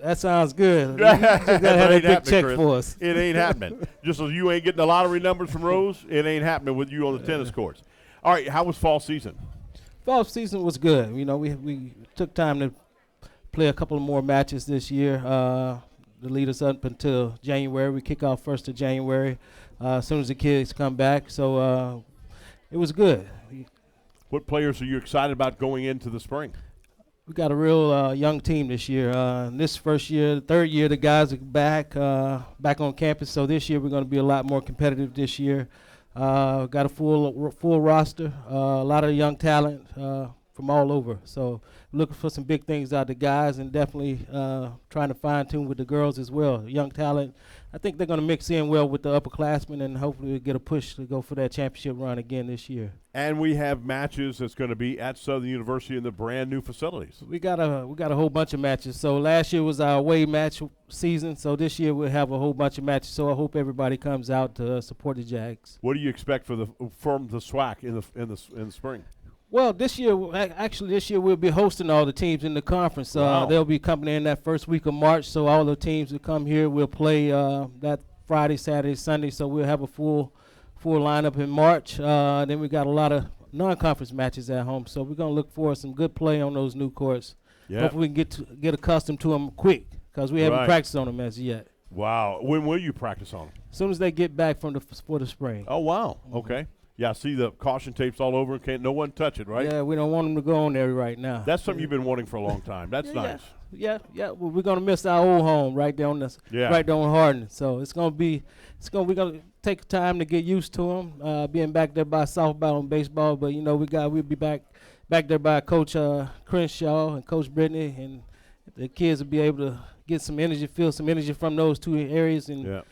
That sounds good. You just gotta have that big check Chris. for us. It ain't happening. Just as you ain't getting the lottery numbers from Rose, it ain't happening with you on the tennis courts. All right, how was fall season? Fall season was good. You know, we took time to play a couple of more matches this year to lead us up until January. We kick off 1st of January as soon as the kids come back. So it was good. What players are you excited about going into the spring? We got a real young team this year. This first year, the third year, the guys are back on campus. So this year we're going to be a lot more competitive this year. Got a full roster, a lot of young talent from all over. So looking for some big things out of the guys, and definitely trying to fine tune with the girls as well. Young talent. I think they're going to mix in well with the upperclassmen, and hopefully we'll get a push to go for that championship run again this year. And we have matches that's going to be at Southern University in the brand new facilities. We got a whole bunch of matches. So last year was our away match season. So this year we'll have a whole bunch of matches. So I hope everybody comes out to support the Jags. What do you expect from the SWAC in the spring? Well, this year we'll be hosting all the teams in the conference. Wow. They'll be coming in that first week of March. So all the teams that come here will play that Friday, Saturday, Sunday. So we'll have a full lineup in March. Then we got a lot of non-conference matches at home. So we're gonna look for some good play on those new courts. Yeah. Hopefully we can get accustomed to them quick, because we haven't practiced on them as yet. Wow. When will you practice on them? As soon as they get back for the spring. Oh, wow. Okay. Yeah, I see the caution tapes all over. Can't no one touch it, right? Yeah, we don't want them to go on there right now. That's something you've been wanting for a long time. That's nice. Yeah. Well, we're gonna miss our old home right there on right there on Hardin. So we're gonna take time to get used to them. Being back there by softball and baseball, but we'll be back there by Coach Crenshaw and Coach Brittany, and the kids will be able to get some energy, feel some energy from those two areas, and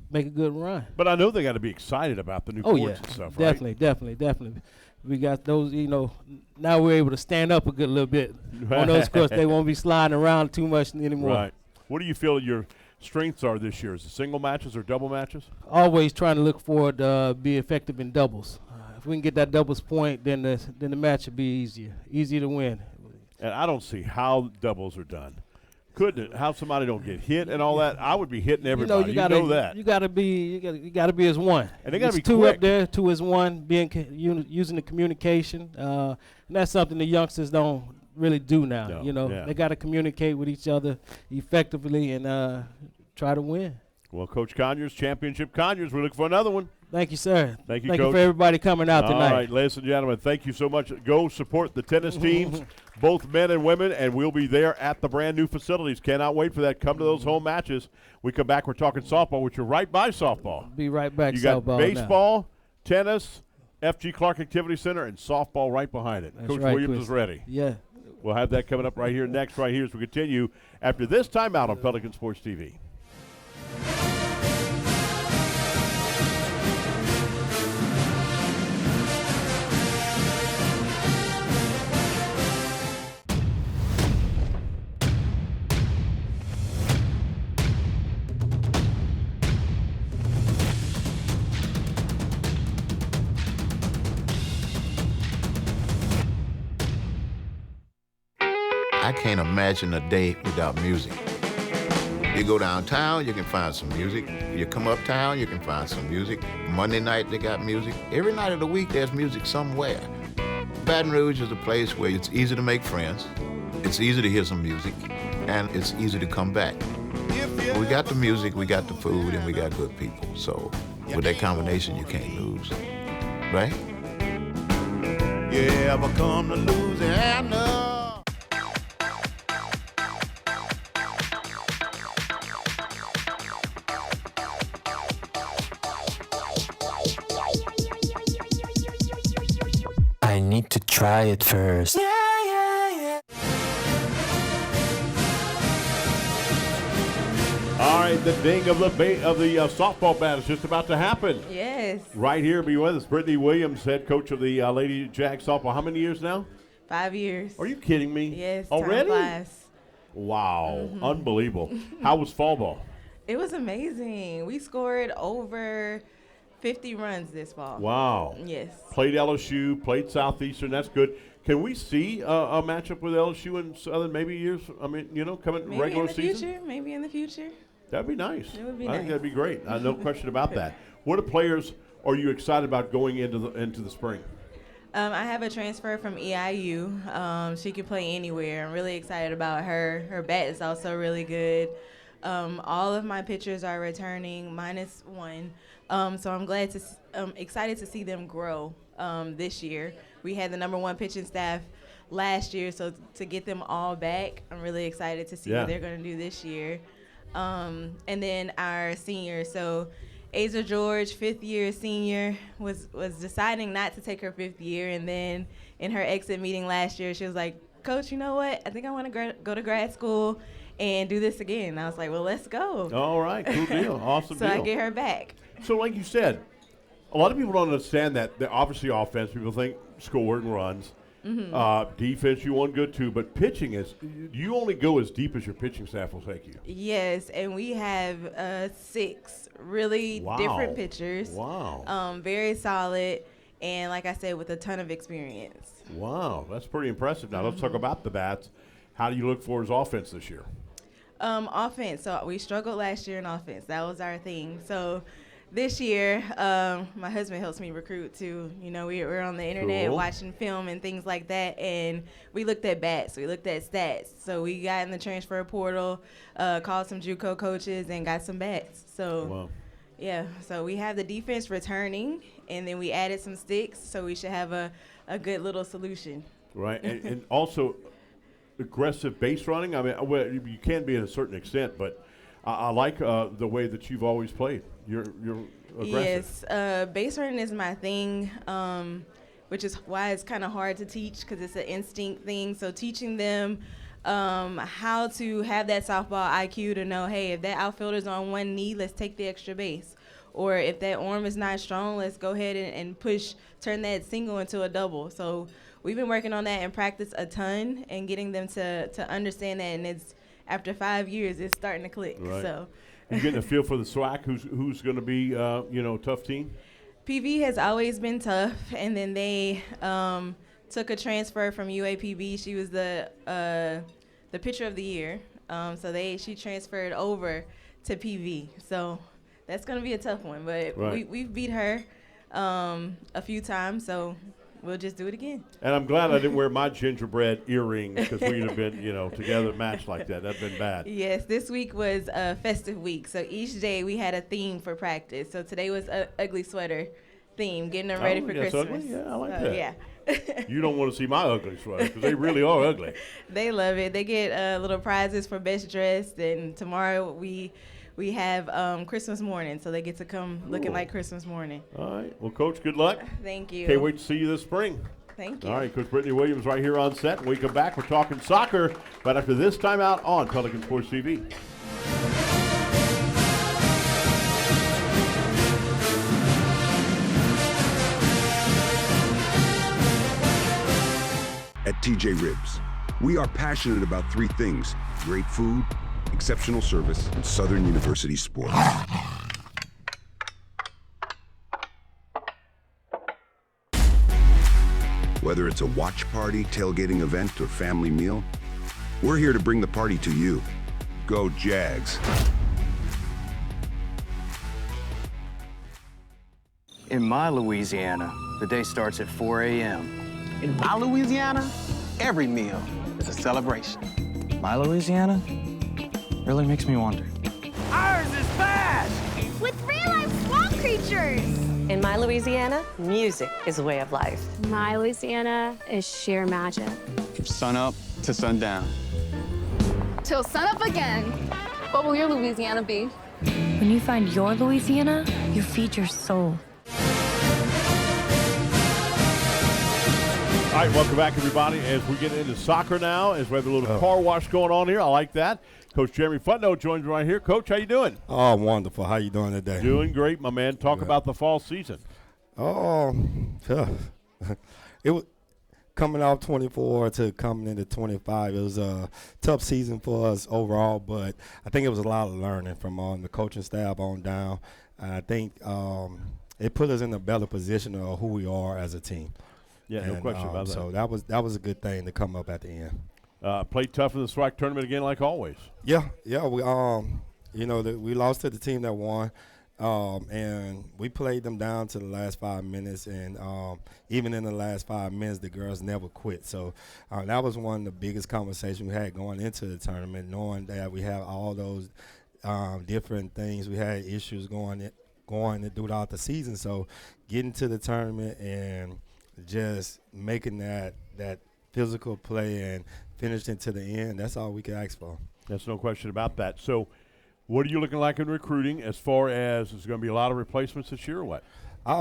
make a good run. But I know they got to be excited about the new courts and stuff, right? Definitely. We got those, now we're able to stand up a good little bit on those courts. They won't be sliding around too much anymore. Right. What do you feel your strengths are this year? Is it single matches or double matches? Always trying to look forward to be effective in doubles. If we can get that doubles point, then the match will be easier to win. And I don't see how doubles are done. How somebody don't get hit and all that? I would be hitting everybody. You know that. You gotta be as one. And they gotta be two quick. up there, two as one. Using the communication, and that's something the youngsters don't really do now. They gotta communicate with each other effectively and try to win. Well, Coach Conyers, Championship Conyers, we're looking for another one. Thank you, sir. Thank you, Coach. Coach. Thank you for everybody coming out tonight. All right, ladies and gentlemen, thank you so much. Go support the tennis teams, both men and women, and we'll be there at the brand new facilities. Cannot wait for that. Come to those home matches. We come back, we're talking softball, which you're right by softball. Be right back. You got softball baseball, tennis, FG Clark Activity Center, and softball right behind it. That's Coach right, Williams Chris. is ready. Yeah. We'll have that coming up right here next, right here as we continue after this timeout on Pelican Sports TV. I can't imagine a day without music. You go downtown, you can find some music. You come uptown, you can find some music. Monday night, they got music. Every night of the week, there's music somewhere. Baton Rouge is a place where it's easy to make friends, it's easy to hear some music, and it's easy to come back. We got the music, we got the food, and we got good people. So with that combination, you can't lose, right? You ever come to Louisiana? I need to try it first. All right, the ding of the softball bat is just about to happen. Yes. Right here, be with us, Brittany Williams, head coach of the Lady Jag softball. How many years now? 5 years. Are you kidding me? Yes. Already? Time flies. Wow, unbelievable. How was fall ball? It was amazing. We scored over 50 runs this fall. Wow. Yes. Played LSU, played Southeastern. That's good. Can we see a matchup with LSU and Southern maybe years? I mean, coming Maybe regular in the season? future. Maybe in the future. That'd be nice. It would be I nice. think that'd be great. No question about that. What players are you excited about going into the spring? I have a transfer from EIU. She can play anywhere. I'm really excited about her. Her bat is also really good. All of my pitchers are returning, minus one. So I'm excited to see them grow this year. We had the #1 pitching staff last year, so to get them all back, I'm really excited to see what they're going to do this year. And then our seniors. So Aza George, 5th-year senior, was deciding not to take her 5th year, and then in her exit meeting last year, she was like, "Coach, you know what? I think I want to go to grad school and do this again." And I was like, "Well, let's go." All right, cool deal, awesome so deal. I get her back. So, like you said, a lot of people don't understand that. Obviously, offense, people think score and runs. Defense, you want good too, but pitching is you only go as deep as your pitching staff will take you. Yes, and we have 6 really different pitchers. Wow. Very solid, and like I said, with a ton of experience. Wow, that's pretty impressive. Now let's talk about the bats. How do you look for his offense this year? Offense. So we struggled last year in offense. That was our thing. So this year, my husband helps me recruit too. We're on the internet watching film and things like that, and we looked at bats. We looked at stats. So we got in the transfer portal, called some JUCO coaches, and got some bats. So, yeah. So we have the defense returning, and then we added some sticks. So we should have a good little solution. Right, and also aggressive base running. I mean, well, you can be to a certain extent, but I like the way that you've always played. You're aggressive. Yes, base running is my thing, which is why it's kind of hard to teach because it's an instinct thing. So teaching them how to have that softball IQ to know, hey, if that outfielder's on one knee, let's take the extra base. Or if that arm is not strong, let's go ahead and turn that single into a double. So we've been working on that in practice a ton and getting them to understand that, and it's after 5 years, it's starting to click. Right. So you getting a feel for the SWAC, who's going to be a tough team? PV has always been tough, and then they took a transfer from UAPB. She was the pitcher of the year, so she transferred over to PV. So that's going to be a tough one, but we've beat her a few times, so we'll just do it again. And I'm glad I didn't wear my gingerbread earrings because we'd have been, together matched like that. That'd been bad. Yes, this week was a festive week, so each day we had a theme for practice. So today was a ugly sweater theme, getting them ready for Christmas. Ugly? Yeah, I like that. Yeah. You don't want to see my ugly sweaters because they really are ugly. They love it. They get little prizes for best dressed, and tomorrow we have Christmas morning, so they get to come looking like Christmas morning. All right. Well, Coach, good luck. Thank you. Can't wait to see you this spring. Thank you. All right, Coach Brittany Williams right here on set. When we come back, we're talking soccer right after this timeout on Pelican Sports TV. At TJ Ribs, we are passionate about 3 things: great food, exceptional service, and Southern University sports. Whether it's a watch party, tailgating event, or family meal, we're here to bring the party to you. Go Jags. In my Louisiana, the day starts at 4 a.m. In my Louisiana, every meal is a celebration. My Louisiana really makes me wonder. Ours is fast! With real-life swamp creatures! In my Louisiana, music is a way of life. My Louisiana is sheer magic. From sun up to sundown. Till sunup again. What will your Louisiana be? When you find your Louisiana, you feed your soul. All right, welcome back, everybody, as we get into soccer now, as we have a little car wash going on here. I like that. Coach Jeremy Futno joins me right here. Coach, how you doing? Oh, wonderful. How you doing today? Doing great, my man. Talk about the fall season. Oh, it was coming off 24 to coming into 25. It was a tough season for us overall, but I think it was a lot of learning from the coaching staff on down. I think it put us in a better position of who we are as a team. Yeah, no question about that. So that was a good thing to come up at the end. Played tough in the SWAC tournament again, like always. Yeah. We we lost to the team that won, and we played them down to the last 5 minutes. And even in the last 5 minutes, the girls never quit. So that was one of the biggest conversations we had going into the tournament, knowing that we have all those different things. We had issues going throughout the season. So getting to the tournament and just making that physical play and finishing to the end, that's all we could ask for. There's no question about that. So what are you looking like in recruiting as far as there's going to be a lot of replacements this year or what?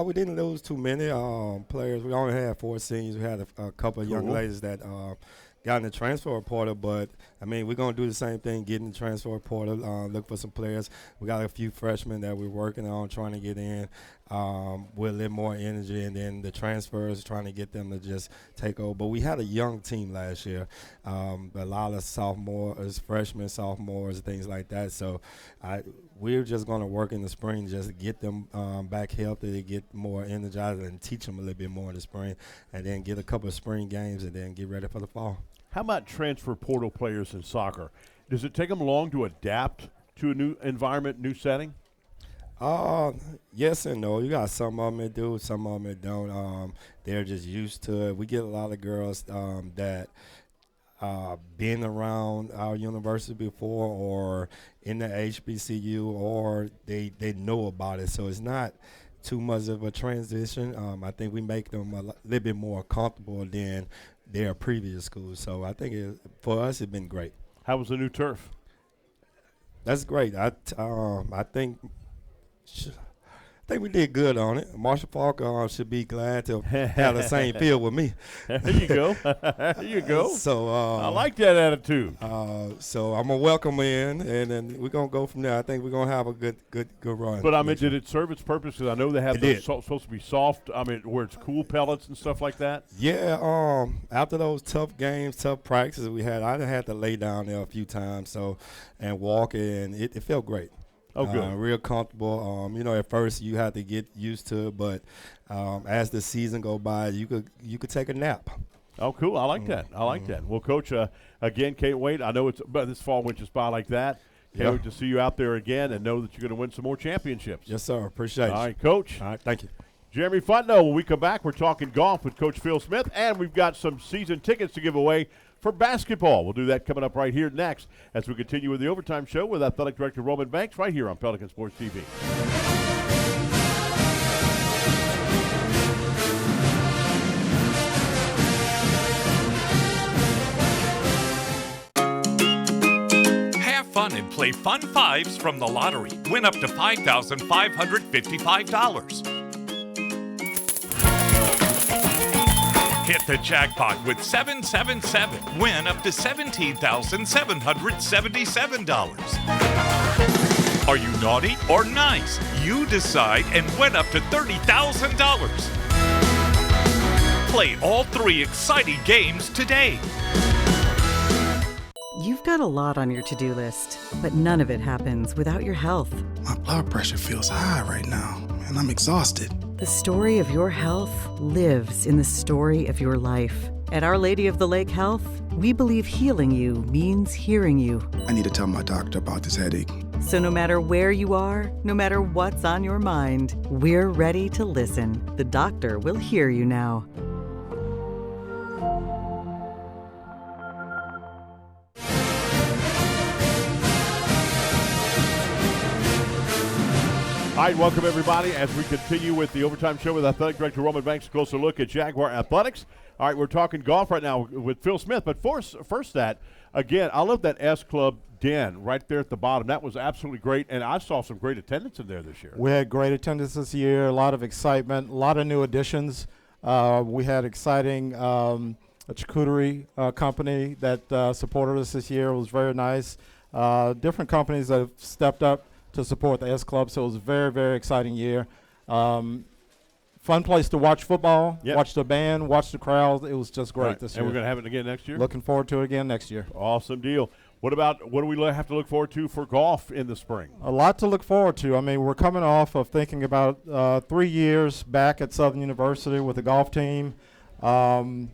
We didn't lose too many players. We only had 4 seniors. We had a couple of young ladies that got in the transfer portal, but, I mean, we're going to do the same thing, get in the transfer portal, look for some players. We got a few freshmen that we're working on trying to get in with a little more energy, and then the transfers, trying to get them to just take over. But we had a young team last year, a lot of sophomores, freshmen, sophomores, things like that. So we're just going to work in the spring just to get them back healthy, to get more energized and teach them a little bit more in the spring, and then get a couple of spring games and then get ready for the fall. How about transfer portal players in soccer? Does it take them long to adapt to a new environment, new setting? Yes and no. You got some of them that do, some of them that don't. They're just used to it. We get a lot of girls that been around our university before or in the HBCU, or they know about it. So it's not too much of a transition. I think we make them a little bit more comfortable than their previous schools. So I think for us, it's been great. How was the new turf? That's great. I think we did good on it. Marshall Falk should be glad to have the same field with me. There you go. There you go. So I like that attitude. So I'm gonna welcome in, and then we're gonna go from there. I think we're gonna have a good run. But I mean, did it serve its purpose? Because I know they have those supposed to be soft. I mean, where it's cool pellets and stuff like that. Yeah. After those tough games, tough practices we had, I had to lay down there a few times, and walk, and it felt great. Oh, good. Real comfortable. At first you had to get used to it, but as the season go by, you could take a nap. Oh, cool. I like that. I like that. Well, Coach, again, can't wait. I know but this fall went just by like that. Can't wait to see you out there again and know that you're going to win some more championships. Yes, sir. Appreciate it. All right, Coach. All right, thank you. Jeremy Futno, when we come back, we're talking golf with Coach Phil Smith, and we've got some season tickets to give away for basketball. We'll do that coming up right here next as we continue with the Overtime Show with Athletic Director Roman Banks right here on Pelican Sports TV. Have fun and play Fun Fives from the lottery. Win up to $5,555. Hit the jackpot with 777. Win up to $17,777. Are you naughty or nice? You decide and win up to $30,000. Play all 3 exciting games today. You've got a lot on your to-do list, but none of it happens without your health. My blood pressure feels high right now, and I'm exhausted. The story of your health lives in the story of your life. At Our Lady of the Lake Health, we believe healing you means hearing you. I need to tell my doctor about this headache. So no matter where you are, no matter what's on your mind, we're ready to listen. The doctor will hear you now. All right, welcome everybody as we continue with the Overtime Show with Athletic Director Roman Banks. A closer look at Jaguar Athletics. All right, we're talking golf right now with Phil Smith. But first that, again, I love that S Club Den right there at the bottom. That was absolutely great, and I saw some great attendance in there this year. We had great attendance this year, a lot of excitement, a lot of new additions. We had exciting a charcuterie company that supported us this year. It was very nice. Different companies that have stepped up to support the S Club, so it was a very, very exciting year. Fun place to watch football, watch the band, watch the crowd. It was just great this year. And we're going to have it again next year? Looking forward to it again next year. Awesome deal. What do we have to look forward to for golf in the spring? A lot to look forward to. I mean, we're coming off of thinking about 3 years back at Southern University with the golf team. In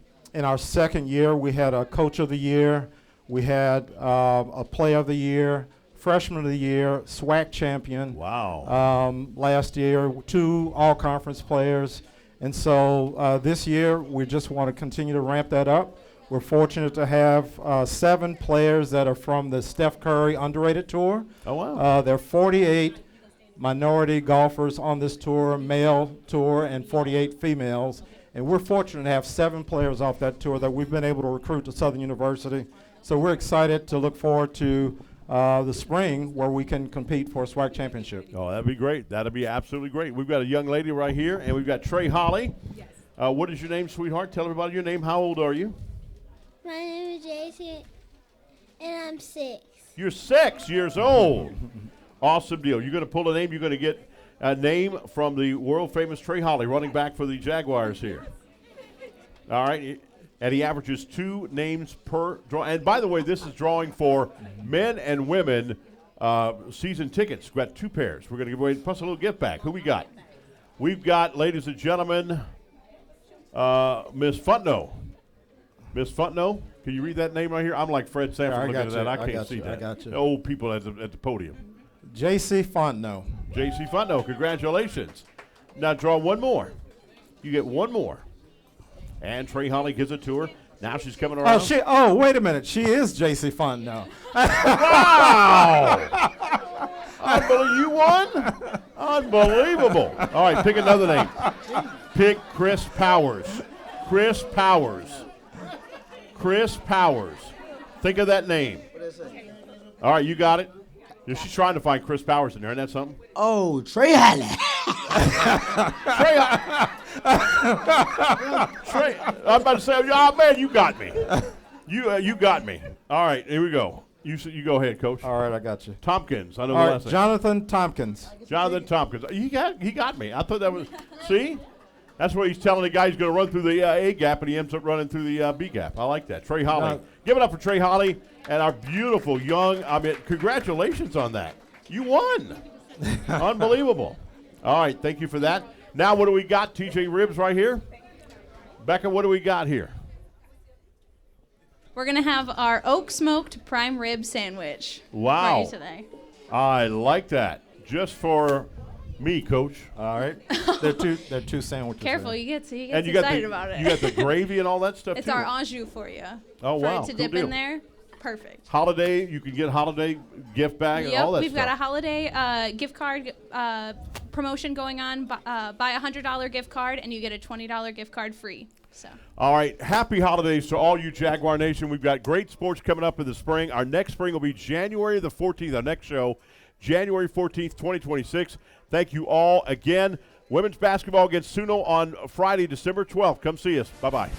our second year, we had a Coach of the Year. We had a Player of the Year, Freshman of the Year, SWAC champion. Wow. Last year, 2 all-conference players. And so this year, we just want to continue to ramp that up. We're fortunate to have 7 players that are from the Steph Curry Underrated Tour. Oh, wow. There are 48 minority golfers on this tour, male tour, and 48 females. And we're fortunate to have 7 players off that tour that we've been able to recruit to Southern University. So we're excited to look forward to the spring where we can compete for a SWAC championship. Oh, that'd be great. That'd be absolutely great. We've got a young lady right here, and we've got Trey Holly. Yes. What is your name, sweetheart? Tell everybody your name. How old are you? My name is JC, and I'm 6. You're 6 years old. Awesome deal. You're going to pull a name. You're going to get a name from the world-famous Trey Holly, running back for the Jaguars here. All right. And he averages 2 names per draw. And by the way, this is drawing for men and women season tickets. We've got 2 pairs. We're going to give away plus a little gift back. Who we got? We've got, ladies and gentlemen, Miss Futno. Miss Futno, can you read that name right here? I'm like Fred Sanford looking at that. I can't see that. I got you. The old people at the podium. J.C. Fontenot. J.C. Fontenot, congratulations. Now draw one more. You get one more. And Trey Holly gives it to her. Now she's coming around. Oh, wait a minute. She is J.C. Fontenot. Wow! You won? Unbelievable. All right, pick another name. Pick Chris Powers. Chris Powers. Chris Powers. Think of that name. What is it? All right, you got it. She's trying to find Chris Powers in there. Isn't that something? Oh, Trey Holly. Trey, I'm about to say, oh, man, you got me. You got me. All right, here we go. You go ahead, Coach. All right, I got you. Tompkins. I know All the right, last name. Jonathan Tompkins. Jonathan Tompkins. He got me. I thought that was, see? That's what he's telling the guy he's going to run through the A gap, and he ends up running through the B gap. I like that. Trey Holly. Give it up for Trey Holly and our beautiful young, congratulations on that. You won. Unbelievable. All right, thank you for that. Now what do we got? TJ Ribs right here. Becca, what do we got here? We're going to have our oak smoked prime rib sandwich. Wow. For you today. I like that. Just for me, Coach. All right. They're two sandwiches. Careful, there. you get excited about it. You got the gravy and all that stuff, It's too. our au jus for you. Oh, wow. For it to Cool dip deal. in there. Perfect. Holiday, you can get holiday gift bag and all that we've stuff. got a holiday gift card promotion going on. Buy a $100 gift card, and you get a $20 gift card free. So. All right. Happy holidays to all you Jaguar Nation. We've got great sports coming up in the spring. Our next spring will be January the 14th. Our next show, January 14th, 2026. Thank you all again. Women's basketball against Suno on Friday, December 12th. Come see us. Bye-bye.